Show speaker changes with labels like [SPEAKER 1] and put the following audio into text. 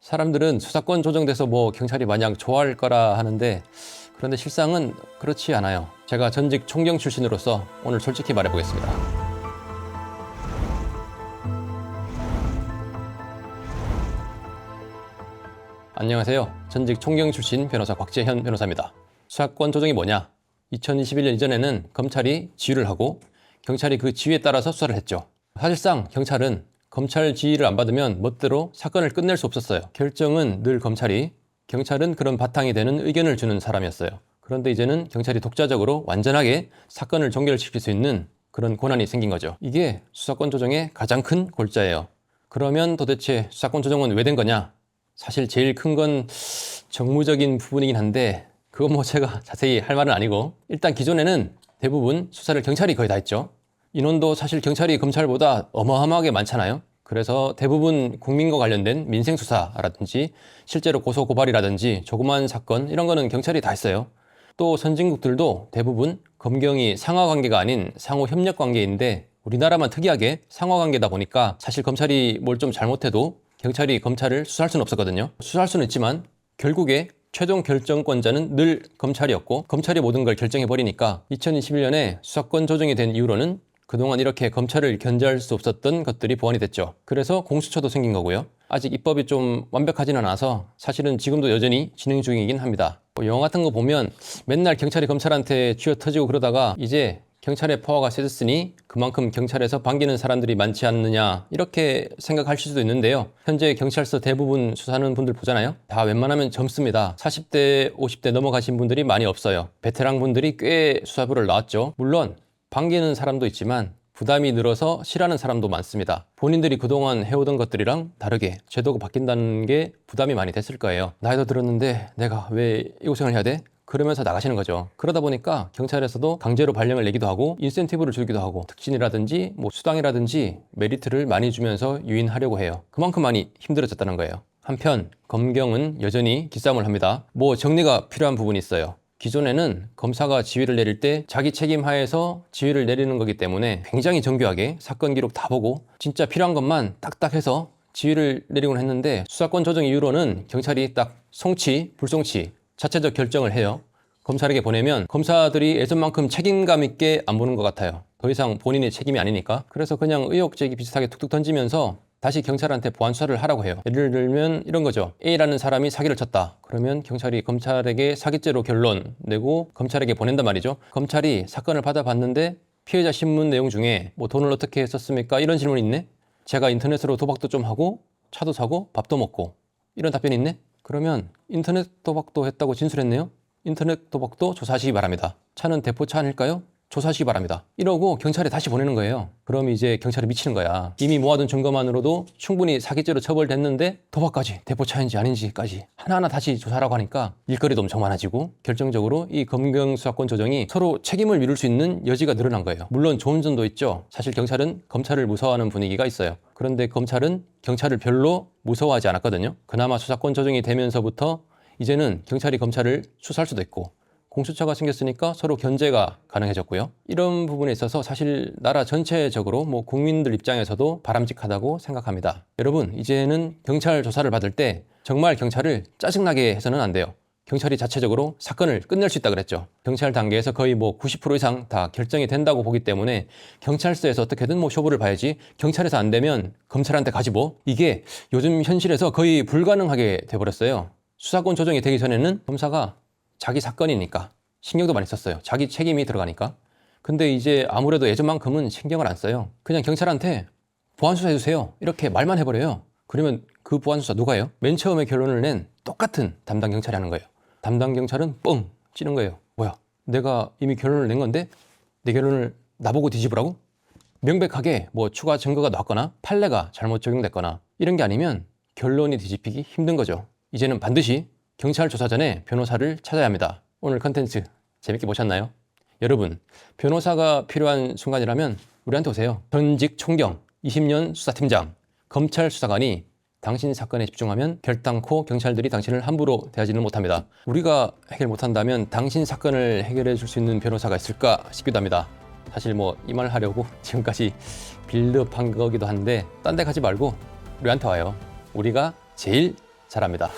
[SPEAKER 1] 사람들은 수사권 조정돼서 뭐 경찰이 마냥 좋아할 거라 하는데 그런데 실상은 그렇지 않아요. 제가 전직 총경 출신으로서 오늘 솔직히 말해보겠습니다. 안녕하세요. 전직 총경 출신 변호사 곽재현 변호사입니다. 수사권 조정이 뭐냐? 2021년 이전에는 검찰이 지휘를 하고 경찰이 그 지휘에 따라서 수사를 했죠. 사실상 경찰은 검찰 지휘를 안 받으면 멋대로 사건을 끝낼 수 없었어요. 결정은 늘 검찰이, 경찰은 그런 바탕이 되는 의견을 주는 사람이었어요. 그런데 이제는 경찰이 독자적으로 완전하게 사건을 종결시킬 수 있는 그런 권한이 생긴 거죠. 이게 수사권 조정의 가장 큰 골자예요. 그러면 도대체 수사권 조정은 왜 된 거냐? 사실 제일 큰 건 정무적인 부분이긴 한데 그건 뭐 제가 자세히 할 말은 아니고, 일단 기존에는 대부분 수사를 경찰이 거의 다 했죠. 인원도 사실 경찰이 검찰보다 어마어마하게 많잖아요. 그래서 대부분 국민과 관련된 민생수사라든지 실제로 고소고발이라든지 조그만 사건 이런 거는 경찰이 다 했어요. 또 선진국들도 대부분 검경이 상하관계가 아닌 상호협력관계인데 우리나라만 특이하게 상하관계다 보니까 사실 검찰이 뭘 좀 잘못해도 경찰이 검찰을 수사할 수는 없었거든요. 수사할 수는 있지만 결국에 최종 결정권자는 늘 검찰이었고 검찰이 모든 걸 결정해버리니까 2021년에 수사권 조정이 된 이후로는 그동안 이렇게 검찰을 견제할 수 없었던 것들이 보완이 됐죠. 그래서 공수처도 생긴 거고요. 아직 입법이 좀 완벽하지는 않아서 사실은 지금도 여전히 진행 중이긴 합니다. 영화 같은 거 보면 맨날 경찰이 검찰한테 쥐어터지고 그러다가 이제 경찰의 파워가 세졌으니 그만큼 경찰에서 반기는 사람들이 많지 않느냐 이렇게 생각하실 수도 있는데요. 현재 경찰서 대부분 수사하는 분들 보잖아요. 다 웬만하면 젊습니다. 40대, 50대 넘어가신 분들이 많이 없어요. 베테랑 분들이 꽤 수사부를 나왔죠. 물론 반기는 사람도 있지만 부담이 늘어서 싫어하는 사람도 많습니다. 본인들이 그동안 해오던 것들이랑 다르게 제도가 바뀐다는 게 부담이 많이 됐을 거예요. 나이도 들었는데 내가 왜 이 고생을 해야 돼? 그러면서 나가시는 거죠. 그러다 보니까 경찰에서도 강제로 발령을 내기도 하고 인센티브를 주기도 하고 특진이라든지 뭐 수당이라든지 메리트를 많이 주면서 유인하려고 해요. 그만큼 많이 힘들어졌다는 거예요. 한편 검경은 여전히 기싸움을 합니다. 뭐 정리가 필요한 부분이 있어요. 기존에는 검사가 지휘를 내릴 때 자기 책임 하에서 지휘를 내리는 거기 때문에 굉장히 정교하게 사건 기록 다 보고 진짜 필요한 것만 딱딱 해서 지휘를 내리곤 했는데 수사권 조정 이후로는 경찰이 딱 송치, 불송치 자체적 결정을 해요. 검찰에게 보내면 검사들이 예전만큼 책임감 있게 안 보는 것 같아요. 더 이상 본인의 책임이 아니니까. 그래서 그냥 의혹 제기 비슷하게 툭툭 던지면서 다시 경찰한테 보완 수사를 하라고 해요. 예를 들면 이런 거죠. A라는 사람이 사기를 쳤다. 그러면 경찰이 검찰에게 사기죄로 결론 내고 검찰에게 보낸단 말이죠. 검찰이 사건을 받아봤는데 피해자 신문 내용 중에 뭐 돈을 어떻게 썼습니까? 이런 질문이 있네. 제가 인터넷으로 도박도 좀 하고 차도 사고 밥도 먹고 이런 답변이 있네. 그러면 인터넷 도박도 했다고 진술했네요. 인터넷 도박도 조사하시기 바랍니다. 차는 대포차 아닐까요? 조사하시기 바랍니다. 이러고 경찰에 다시 보내는 거예요. 그럼 이제 경찰이 미치는 거야. 이미 모아둔 증거만으로도 충분히 사기죄로 처벌됐는데 도박까지, 대포차인지 아닌지까지 하나하나 다시 조사하라고 하니까 일거리도 엄청 많아지고 결정적으로 이 검경 수사권 조정이 서로 책임을 미룰 수 있는 여지가 늘어난 거예요. 물론 좋은 점도 있죠. 사실 경찰은 검찰을 무서워하는 분위기가 있어요. 그런데 검찰은 경찰을 별로 무서워하지 않았거든요. 그나마 수사권 조정이 되면서부터 이제는 경찰이 검찰을 수사할 수도 있고 공수처가 생겼으니까 서로 견제가 가능해졌고요. 이런 부분에 있어서 사실 나라 전체적으로 뭐 국민들 입장에서도 바람직하다고 생각합니다. 여러분, 이제는 경찰 조사를 받을 때 정말 경찰을 짜증나게 해서는 안 돼요. 경찰이 자체적으로 사건을 끝낼 수 있다 그랬죠. 경찰 단계에서 거의 뭐 90% 이상 다 결정이 된다고 보기 때문에 경찰서에서 어떻게든 뭐 쇼부를 봐야지, 경찰에서 안 되면 검찰한테 가지 뭐, 이게 요즘 현실에서 거의 불가능하게 돼버렸어요. 수사권 조정이 되기 전에는 검사가 자기 사건이니까 신경도 많이 썼어요. 자기 책임이 들어가니까. 근데 이제 아무래도 예전만큼은 신경을 안 써요. 그냥 경찰한테 보안수사 해주세요 이렇게 말만 해버려요. 그러면 그 보안수사 누가 해요? 맨 처음에 결론을 낸 똑같은 담당 경찰이 하는 거예요. 담당 경찰은 뻥 찌는 거예요. 뭐야, 내가 이미 결론을 낸 건데 내 결론을 나보고 뒤집으라고? 명백하게 뭐 추가 증거가 나왔거나 판례가 잘못 적용됐거나 이런 게 아니면 결론이 뒤집히기 힘든 거죠. 이제는 반드시 경찰 조사 전에 변호사를 찾아야 합니다. 오늘 컨텐츠 재밌게 보셨나요? 여러분, 변호사가 필요한 순간이라면 우리한테 오세요. 전직 총경, 20년 수사팀장, 검찰 수사관이 당신 사건에 집중하면 결단코 경찰들이 당신을 함부로 대하지는 못합니다. 우리가 해결 못한다면 당신 사건을 해결해 줄 수 있는 변호사가 있을까 싶기도 합니다. 사실 뭐 이 말 하려고 지금까지 빌드업한 거기도 한데 딴 데 가지 말고 우리한테 와요. 우리가 제일 잘합니다.